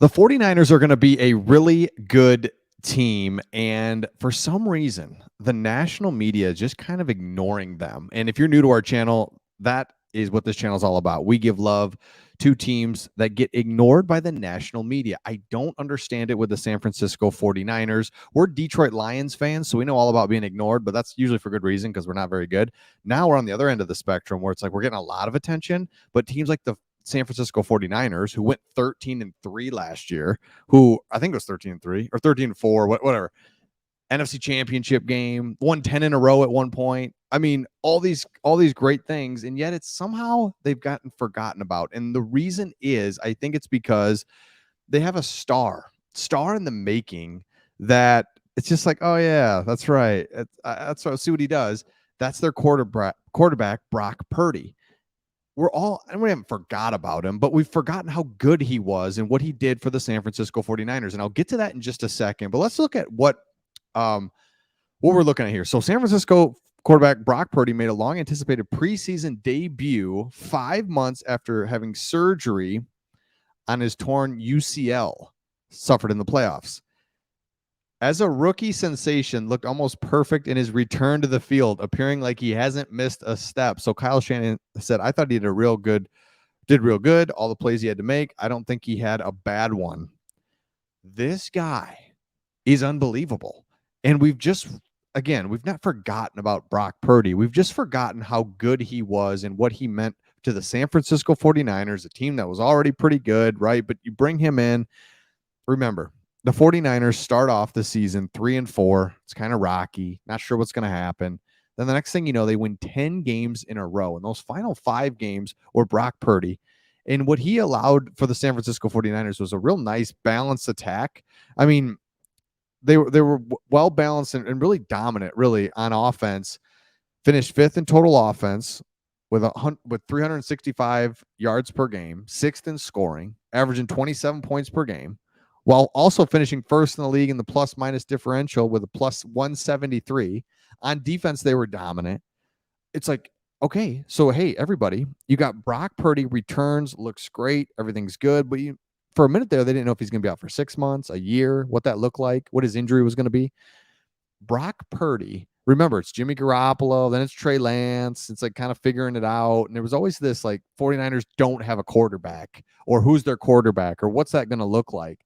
The 49ers are going to be a really good team. And for some reason, the national media is just kind of ignoring them. And if you're new to our channel, that is what this channel is all about. We give love to teams that get ignored by the national media. I don't understand it with the San Francisco 49ers. We're Detroit Lions fans, so we know all about being ignored, but that's usually for good reason because we're not very good. Now we're on the other end of the spectrum where it's like we're getting a lot of attention, but teams like the San Francisco 49ers, who went 13-3 last year, who I think it was 13-3 or 13-4, whatever. NFC Championship game, won 10 in a row at one point. I mean, all these great things, and yet it's somehow they've gotten forgotten about. And the reason is, I think it's because they have a star in the making that it's just like, oh yeah, that's right. That's what, see what he does. That's their quarterback Brock Purdy. We haven't forgot about him, but we've forgotten how good he was and what he did for the San Francisco 49ers. And I'll get to that in just a second, but let's look at what we're looking at here. So San Francisco quarterback Brock Purdy made a long anticipated preseason debut 5 months after having surgery on his torn UCL suffered in the playoffs. As a rookie sensation, looked almost perfect in his return to the field, appearing like he hasn't missed a step. So Kyle Shanahan said, I thought he did real good, all the plays he had to make. I don't think he had a bad one. This guy is unbelievable. And we've not forgotten about Brock Purdy. We've just forgotten how good he was and what he meant to the San Francisco 49ers, a team that was already pretty good, right? But you bring him in. Remember, the 49ers start off the season 3-4. It's kind of rocky. Not sure what's going to happen. Then the next thing you know, they win 10 games in a row. And those final 5 games were Brock Purdy. And what he allowed for the San Francisco 49ers was a real nice balanced attack. I mean, they were well balanced and really dominant, really, on offense. Finished 5th in total offense with 365 yards per game, 6th in scoring, averaging 27 points per game, while also finishing 1st in the league in the plus-minus differential with a plus 173. On defense, they were dominant. It's like, okay, so hey, everybody, you got Brock Purdy returns, looks great, everything's good, but for a minute there, they didn't know if he's going to be out for 6 months, a year, what that looked like, what his injury was going to be. Brock Purdy, remember, it's Jimmy Garoppolo, then it's Trey Lance. It's like kind of figuring it out. And there was always this like 49ers don't have a quarterback, or who's their quarterback, or what's that going to look like?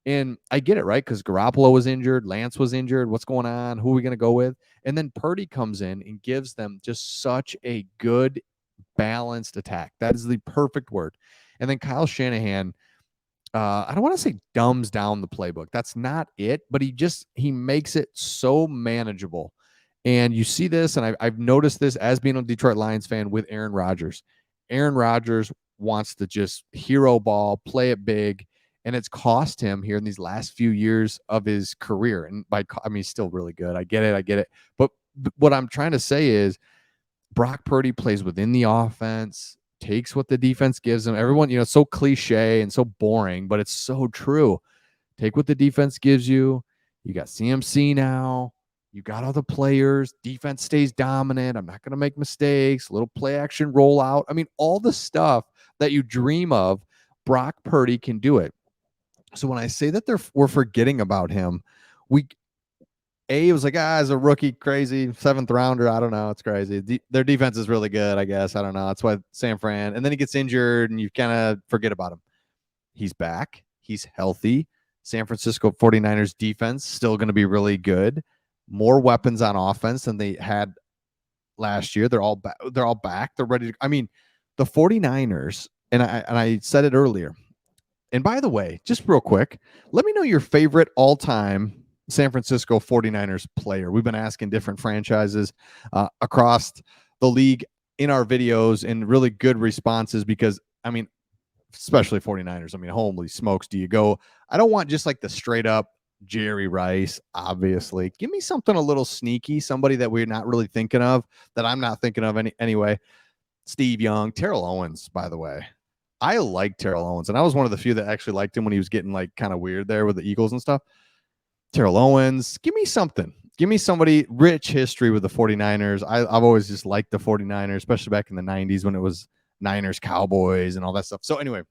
And I get it, right? Because Garoppolo was injured, Lance was injured. What's going on? Who are we going to go with? And then Purdy comes in and gives them just such a good, balanced attack. That is the perfect word. And then Kyle Shanahan, I don't want to say dumbs down the playbook. That's not it, but he makes it so manageable. And you see this, and I've noticed this as being a Detroit Lions fan with Aaron Rodgers. Aaron Rodgers wants to just hero ball, play it big, and it's cost him here in these last few years of his career. And he's still really good. I get it. But what I'm trying to say is Brock Purdy plays within the offense, takes what the defense gives him. Everyone, it's so cliche and so boring, but it's so true. Take what the defense gives you. You got CMC now. You got all the players. Defense stays dominant. I'm not going to make mistakes. Little play action rollout. I mean, all the stuff that you dream of, Brock Purdy can do it. So when I say that we're forgetting about him, it was like, as a rookie, crazy, 7th rounder. I don't know. It's crazy. Their defense is really good, I guess. I don't know. That's why San Fran. And then he gets injured, and you kind of forget about him. He's back. He's healthy. San Francisco 49ers defense still going to be really good. More weapons on offense than they had last year. They're all back. They're ready to. I mean, the 49ers, and I said it earlier. And by the way, just real quick, let me know your favorite all-time San Francisco 49ers player. We've been asking different franchises across the league in our videos, and really good responses because, I mean, especially 49ers. I mean, holy smokes, do you go? I don't want just like the straight up Jerry Rice, obviously. Give me something a little sneaky, somebody that we're not really thinking of, that I'm not thinking of anyway. Steve Young, Terrell Owens, by the way. I like Terrell Owens, and I was one of the few that actually liked him when he was getting like kind of weird there with the Eagles and stuff. Terrell Owens, give me something. Give me somebody. Rich history with the 49ers. I've always just liked the 49ers, especially back in the 90s when it was Niners, Cowboys, and all that stuff. So anyway,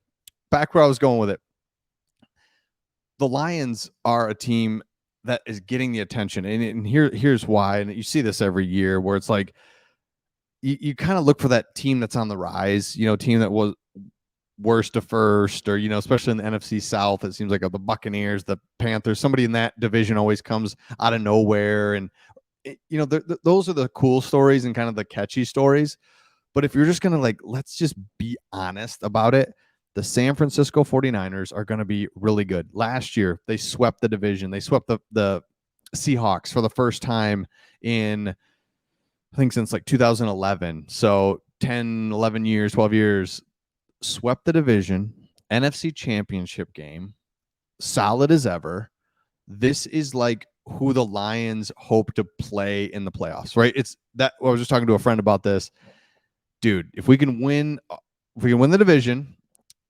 back where I was going with it. the Lions are a team that is getting the attention. And here's why. And you see this every year where it's like you kind of look for that team that's on the rise, team that was worst to first, or, especially in the NFC South, it seems like the Buccaneers, the Panthers, somebody in that division always comes out of nowhere. And, those are the cool stories and kind of the catchy stories. But if you're just going to let's just be honest about it, the San Francisco 49ers are going to be really good. Last year, they swept the division. They swept the Seahawks for the first time in, I think, since 2011. So 10, 11 years, 12 years, swept the division, NFC championship game, solid as ever. This is who the Lions hope to play in the playoffs, right? It's that I was just talking to a friend about this. Dude, if we can win the division,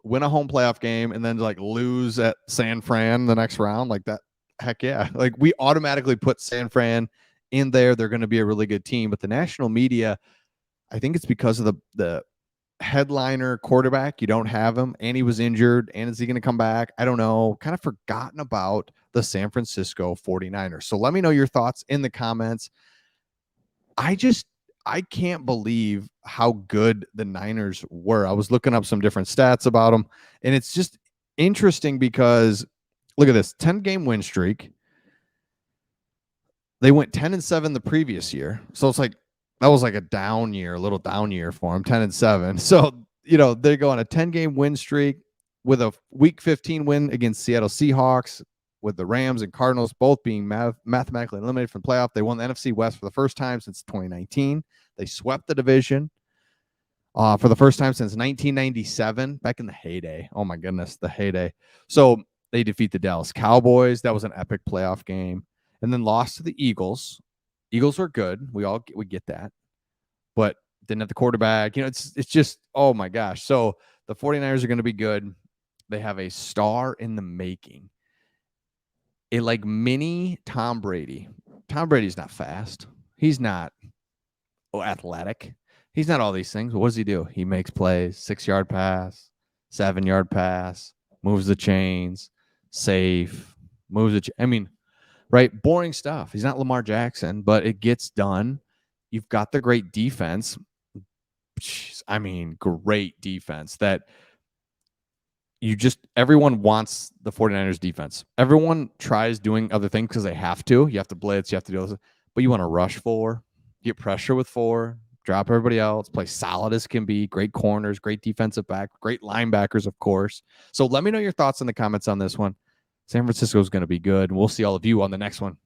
win a home playoff game, and then lose at San Fran the next round, that, heck yeah. We automatically put San Fran in there. They're going to be a really good team. But the national media, I think it's because of the headliner quarterback. You don't have him, and he was injured. And is he going to come back? I don't know. Kind of forgotten about the San Francisco 49ers. So let me know your thoughts in the comments. I can't believe how good the Niners were. I was looking up some different stats about them, and it's just interesting because look at this 10-game win streak. They went 10-7 the previous year. So it's that was a down year, a little down year for them, 10-7. So, they go on a 10-game win streak with a week 15 win against Seattle Seahawks, with the Rams and Cardinals both being mathematically eliminated from the playoff. They won the NFC West for the first time since 2019. They swept the division for the first time since 1997, back in the heyday. Oh, my goodness, the heyday. So they defeat the Dallas Cowboys. That was an epic playoff game. And then lost to the Eagles. Eagles were good. We get that. But didn't have the quarterback. It's just, oh, my gosh. So the 49ers are going to be good. They have a star in the making. A mini Tom Brady. Tom Brady's not fast. He's not athletic. He's not all these things. What does he do? He makes plays, 6-yard pass, 7-yard pass, moves the chains, safe, right? Boring stuff. He's not Lamar Jackson, but it gets done. You've got the great defense. Great defense that everyone wants the 49ers defense. Everyone tries doing other things because they have to. You have to blitz, you have to do this, but you want to rush 4, get pressure with 4, drop everybody else, play solid as can be, great corners, great defensive back, great linebackers, of course. So let me know your thoughts in the comments on this one. San Francisco is going to be good, and we'll see all of you on the next one.